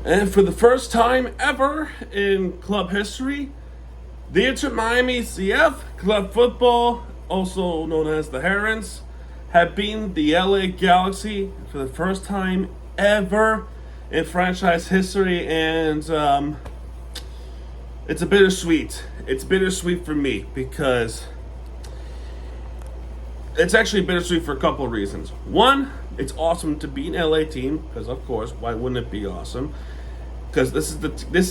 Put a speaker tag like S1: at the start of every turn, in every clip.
S1: And for the first time ever in club history, the Inter Miami CF Club Football, also known as the Herons, have beaten the LA Galaxy for the first time ever in franchise history, and it's a bittersweet. It's bittersweet for me because it's actually bittersweet for a couple of reasons. One, it's awesome to beat an LA team because, of course, why wouldn't it be awesome? Because this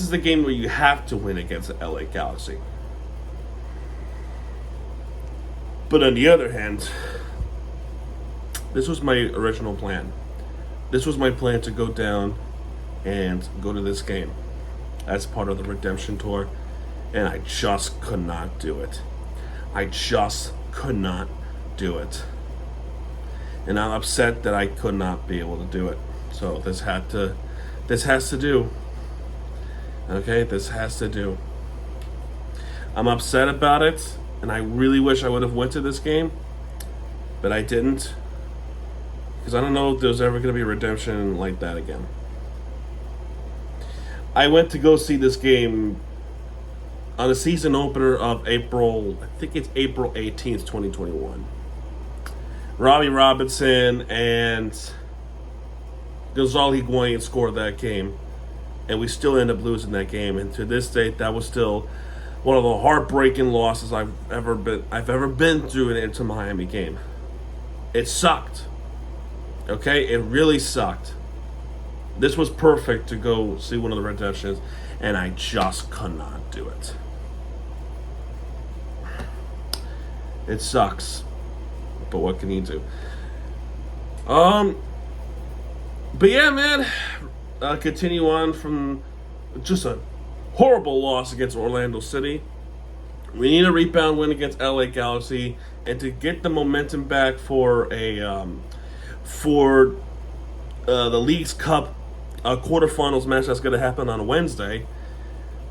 S1: is the game where you have to win against the LA Galaxy. But on the other hand, this was my original plan. This was my plan to go down and go to this game as part of the redemption tour, and I just could not do it. I just could not do it. And I'm upset that I could not be able to do it. So this has to do. Okay, this has to do. I'm upset about it, and I really wish I would have went to this game, but I didn't. Because I don't know if there's ever going to be a redemption like that again. I went to go see this game on the season opener of April 18th, 2021. Robbie Robinson and Gonzalo Higuain scored that game, and we still end up losing that game. And to this date, that was still one of the heartbreaking losses I've ever been through in an Inter Miami game. It sucked. Okay, it really sucked. This was perfect to go see one of the redemptions, and I just could not do it. It sucks, but what can you do? But yeah, man. Continue on from just a horrible loss against Orlando City. We need a rebound win against LA Galaxy, and to get the momentum back for the League's Cup quarterfinals match that's going to happen on Wednesday.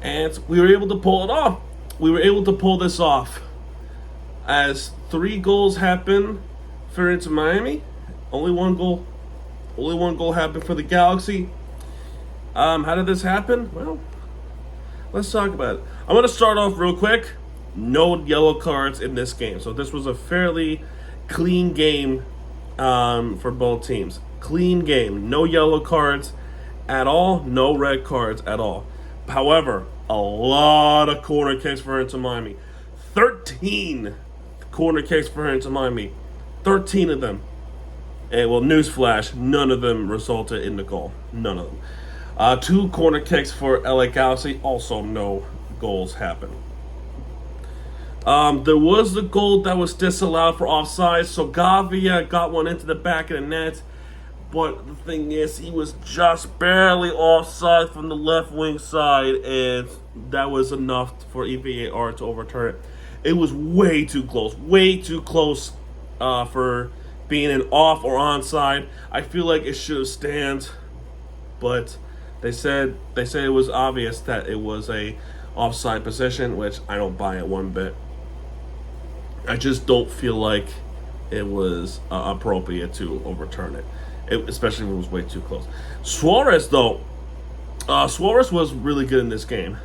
S1: And we were able to pull it off. We were able to pull this off. As 3 goals happened for Inter Miami, only one goal happened for the Galaxy. How did this happen? Well, let's talk about it. I'm going to start off real quick. No yellow cards in this game. So this was a fairly clean game for both teams. Clean game. No yellow cards at all. No red cards at all. However, a lot of corner kicks for Inter Miami. 13 corner kicks for Inter Miami. 13 of them. And well, newsflash, none of them resulted in the goal. None of them. 2 corner kicks for LA Galaxy. Also, no goals happened. There was the goal that was disallowed for offside. So Gavia got one into the back of the net. But the thing is, he was just barely offside from the left wing side. And that was enough for VAR to overturn it. It was way too close. Way too close for being an off or onside. I feel like it should have stand. But they said it was obvious that it was a offside position, which I don't buy it one bit. I just don't feel like it was appropriate to overturn it, especially if it was way too close. Suarez, though, Suarez was really good in this game.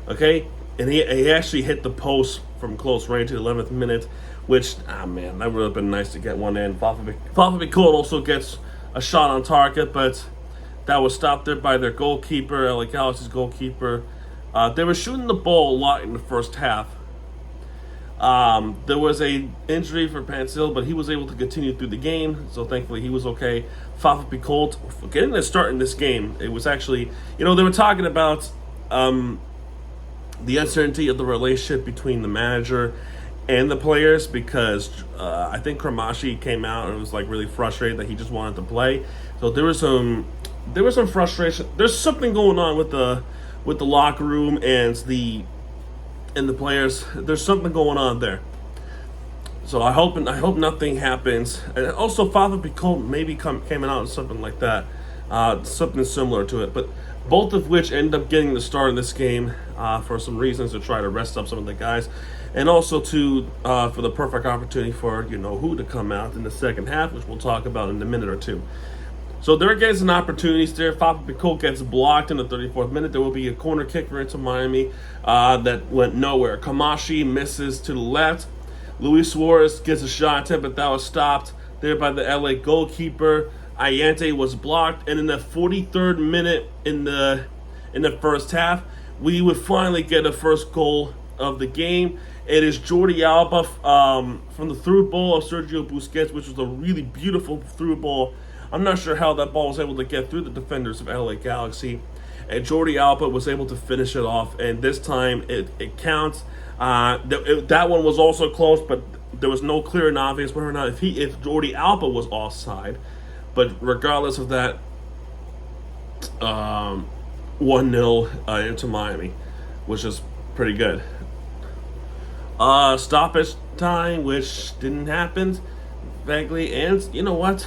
S1: Okay, and he actually hit the post from close range at the 11th minute, which, man, that would have been nice to get one in. Fafa also gets a shot on target, but that was stopped there by their goalkeeper, LA Galaxy's goalkeeper. They were shooting the ball a lot in the first half. There was a injury for Pansil, but he was able to continue through the game, so thankfully he was okay. Fafa Picoult, getting a start in this game, it was actually, they were talking about the uncertainty of the relationship between the manager and the players, because I think Kramashi came out and was like really frustrated that he just wanted to play. So there was some frustration. There's something going on with the locker room and the players. There's something going on there. So I hope nothing happens. And also, Father Picoult maybe came out and something like that, something similar to it. But both of which end up getting the start in this game for some reasons, to try to rest up some of the guys, and also for the perfect opportunity for who to come out in the second half, which we'll talk about in a minute or two. So there gets an opportunities there. Fafa Picault gets blocked in the 34th minute. There will be a corner kick for Inter Miami that went nowhere. Kamashi misses to the left. Luis Suarez gets a shot attempt, but that was stopped there by the LA goalkeeper. Ayante was blocked, and in the 43rd minute in the first half, we would finally get a first goal of the game. It is Jordi Alba from the through ball of Sergio Busquets, which was a really beautiful through ball. I'm not sure how that ball was able to get through the defenders of LA Galaxy. And Jordi Alba was able to finish it off, and this time it counts. That one was also close, but there was no clear and obvious whether or not if Jordi Alba was offside. But regardless of that, 1-0 into Miami, which is pretty good. Stoppage time, which didn't happen, vaguely, and you know what?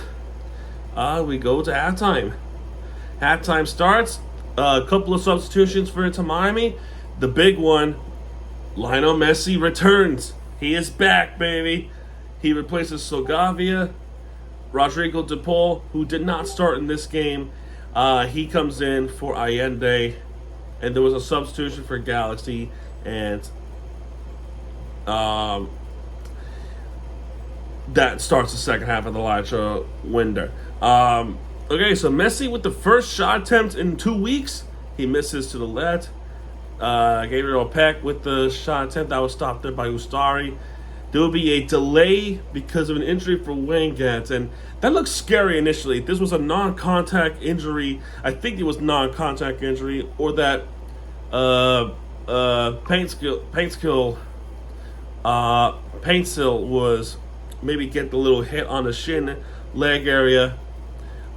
S1: We go to halftime. Halftime starts. A couple of substitutions for Inter Miami. The big one, Lionel Messi returns. He is back, baby. He replaces Sogavia. Rodrigo De Paul, who did not start in this game, he comes in for Allende, and there was a substitution for Galaxy, and that starts the second half of the Elijah window. Okay, so Messi with the first shot attempt in 2 weeks, he misses to the left. Gabriel Peck with the shot attempt that was stopped there by Ustari. There will be a delay because of an injury for Wangat, and that looks scary initially. This was a non-contact injury. I think it was non-contact injury, or that Paintsil was maybe get the little hit on the shin leg area,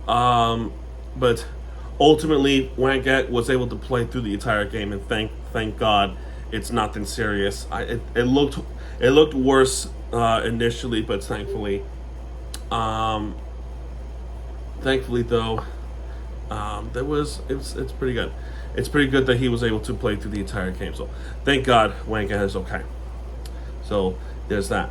S1: but ultimately Wangat was able to play through the entire game, and thank God it's nothing serious. It looked worse initially, but thankfully though, it's pretty good. It's pretty good that he was able to play through the entire game. So thank God Wangat is okay. So there's that.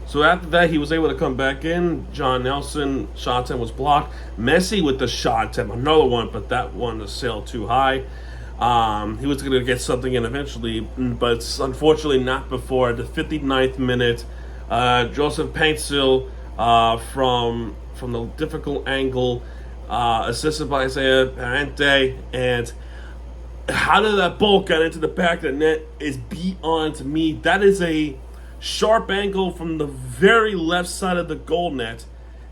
S1: So after that, he was able to come back in. John Nelson shot attempt was blocked. Messi with the shot attempt, another one, but that one was sailed too high. He was going to get something in eventually, but unfortunately not before the 59th minute. Joseph Paintsil from the difficult angle, assisted by Isaiah Parente, and how did that ball get into the back of the net is beyond me. That is a sharp angle from the very left side of the goal net,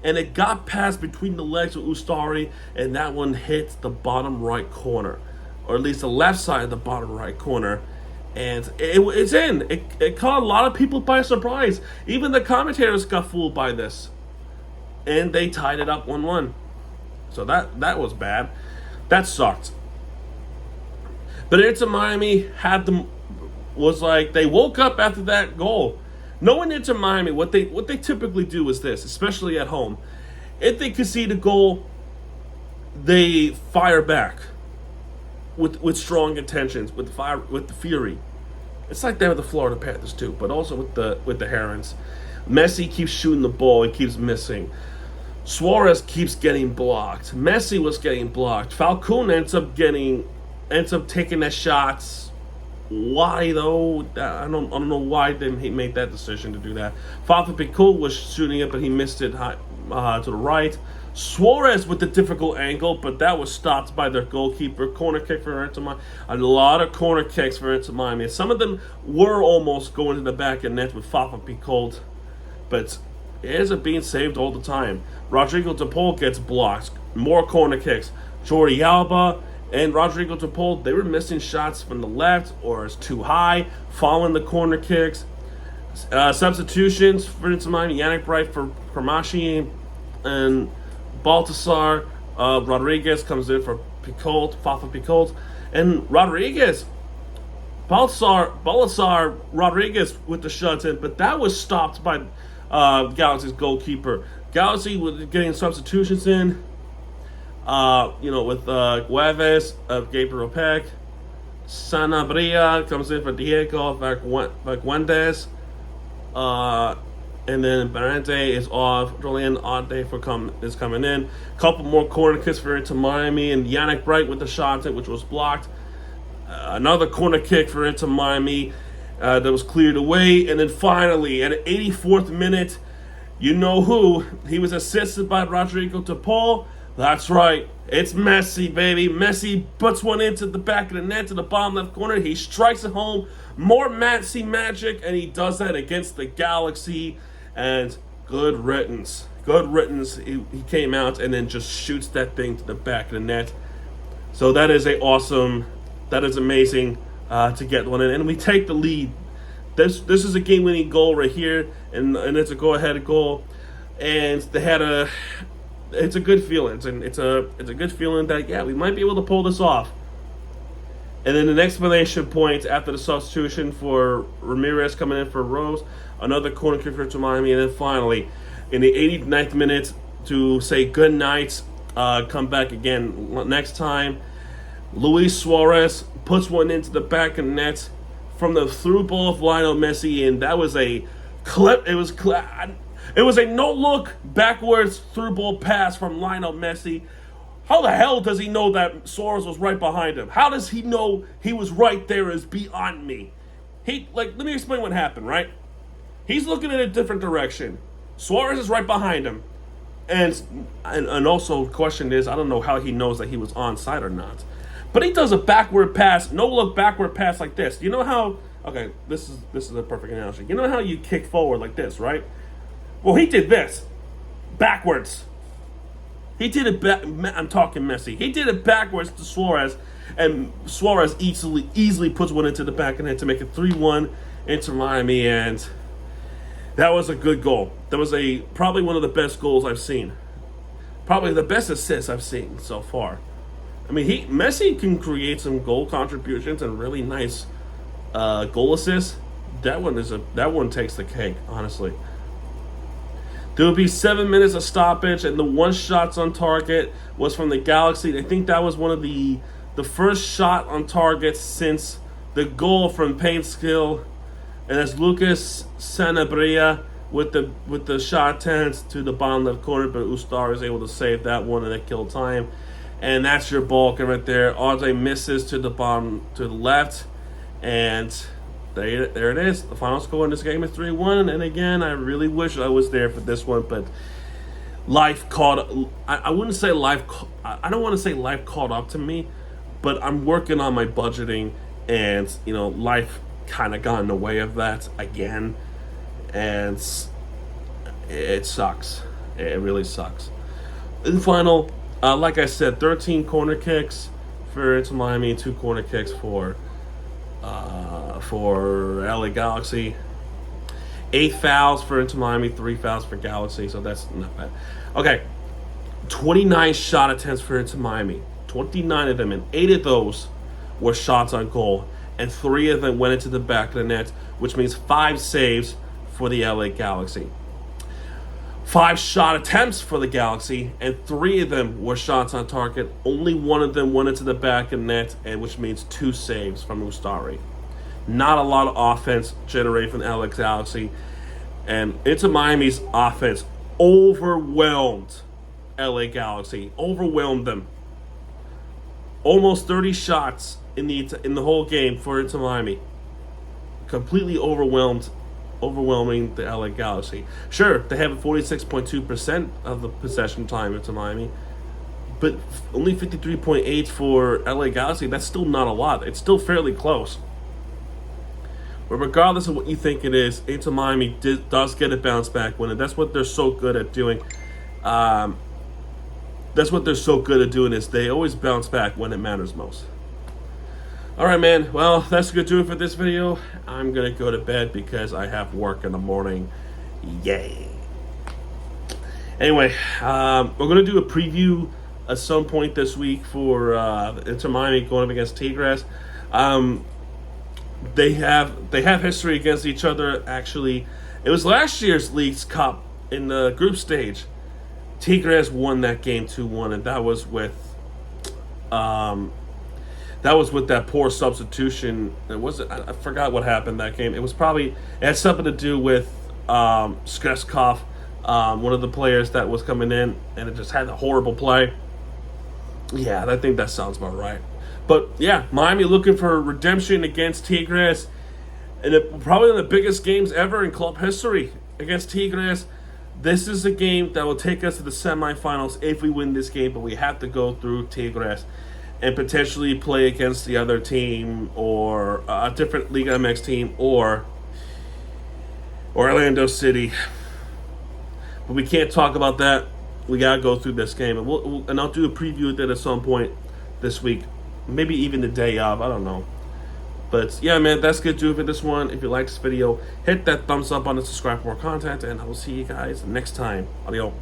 S1: and it got past between the legs of Ustari, and that one hit the bottom right corner, or at least the left side of the bottom right corner, and it's in. It caught a lot of people by surprise. Even the commentators got fooled by this, and they tied it up 1-1. So that was bad. That sucked. But Inter Miami was like, they woke up after that goal. Knowing Inter Miami, what they typically do is this, especially at home. If they concede a goal, they fire back with strong intentions, with the fury. It's like that with the Florida Panthers too, but also with the Herons. Messi keeps shooting the ball, he keeps missing. Suarez keeps getting blocked. Messi was getting blocked. Falcone ends up taking the shots. Why though? I don't know why he made that decision to do that. Fafa Picault was shooting it, but he missed it to the right. Suarez with the difficult angle, but that was stopped by their goalkeeper. Corner kick for Inter Miami. A lot of corner kicks for Inter Miami. Some of them were almost going to the back of net with Fafa Picault, but it ends up being saved all the time. Rodrigo De Paul gets blocked. More corner kicks. Jordi Alba and Rodrigo De Paul, they were missing shots from the left, or it's too high, following the corner kicks. Substitutions for Inter Miami: Yannick Bright for Kramashi, and Baltasar Rodriguez comes in for Picault, Fafa Picault, and Baltasar Rodriguez with the shot in, but that was stopped by Galaxy's goalkeeper. Galaxy was getting substitutions in. With Gueves, Gabriel Peck, Sanabria comes in for Diego Vaguendes, and then Barante is off. Julian Ade is coming in. A couple more corner kicks for Inter Miami, and Yannick Bright with the shot which was blocked. Another corner kick for Inter Miami that was cleared away, and then finally at the 84th minute, you know who? He was assisted by Rodrigo de Paul. That's right. It's Messi, baby. Messi puts one into the back of the net to the bottom left corner. He strikes it home. More Messi magic, and he does that against the Galaxy. And good riddance. Good riddance. He came out and then just shoots that thing to the back of the net. So that is amazing to get one in. And we take the lead. This is a game-winning goal right here, and it's a go-ahead goal. And it's a good feeling. It's a good feeling that, yeah, we might be able to pull this off. And then the explanation point after the substitution for Ramirez coming in for Rose, another corner kick for Miami, and then finally, in the 89th minute, to say good night, come back again next time, Luis Suarez puts one into the back of the net from the through ball of Lionel Messi, and that was a clip. It was a no-look backwards through ball pass from Lionel Messi. How the hell does he know that Suarez was right behind him? How does he know he was right there is beyond me. Let me explain what happened, right? He's looking in a different direction. Suarez is right behind him. And also the question is, I don't know how he knows that he was onside or not. But he does a backward pass, no-look backward pass like this. You know how, okay, this is a perfect analogy. You know how you kick forward like this, right? Well, he did this, backwards. He did it I'm talking Messi. He did it backwards to Suarez, and Suarez easily puts one into the back of the net to make it 3-1 into Miami, and that was a good goal. That was probably one of the best goals I've seen. Probably the best assist I've seen so far. I mean, Messi can create some goal contributions and really nice goal assists. That one takes the cake, honestly. There will be 7 minutes of stoppage, and the one shots on target was from the Galaxy. I think that was one of the first shot on target since the goal from Payne Skill, and that's Lucas Sanabria with the shot attempt to the bottom left corner, but Ustar is able to save that one and that killed time. And that's your Balkan right there. Ade misses to the bottom to the left, and there it is. The final score in this game is 3-1. And again, I really wish I was there for this one, but life caught. I wouldn't say life. I don't want to say life caught up to me, but I'm working on my budgeting, and life kind of got in the way of that again, and it sucks. It really sucks. In the final, like I said, 13 corner kicks for Inter Miami, 2 corner kicks for LA Galaxy. 8 fouls for Inter Miami, 3 fouls for Galaxy, so that's not bad. Okay, 29 shot attempts for Inter Miami. 29 of them, and 8 of those were shots on goal, and 3 of them went into the back of the net, which means 5 saves for the LA Galaxy. 5 shot attempts for the Galaxy, and 3 of them were shots on target. Only 1 of them went into the back of the net, and which means 2 saves from Ustari. Not a lot of offense generated from the LA Galaxy, and Inter Miami's offense overwhelmed LA Galaxy. Overwhelmed them. Almost 30 shots in the whole game for Inter Miami. Completely overwhelming the LA Galaxy. Sure, they have 46.2% of the possession time into Miami, but only 53.8% for LA Galaxy. That's still not a lot. It's still fairly close. But regardless of what you think it is, Inter Miami does get a bounce back win, and that's what they're so good at doing. Is they always bounce back when it matters most. Alright, man. Well, that's going to do it for this video. I'm going to go to bed because I have work in the morning. Yay. Anyway, we're going to do a preview at some point this week for Inter Miami going up against Tigres. They have history against each other, actually. It was last year's League's Cup in the group stage. Tigres won that game 2-1, and that was with that poor substitution. I forgot what happened that game. It had something to do with Skeskov, one of the players that was coming in, and it just had a horrible play. Yeah, I think that sounds about right. But yeah, Miami looking for redemption against Tigres, and probably one of the biggest games ever in club history against Tigres. This is a game that will take us to the semifinals if we win this game, but we have to go through Tigres and potentially play against the other team or a different Liga MX team or Orlando City. But we can't talk about that. We gotta go through this game, and I'll do a preview of it at some point this week, maybe even the day of. I don't know. But yeah, man, that's good to do for this one. If you like this video, hit that thumbs up on it, subscribe for more content, and I will see you guys next time. Adios.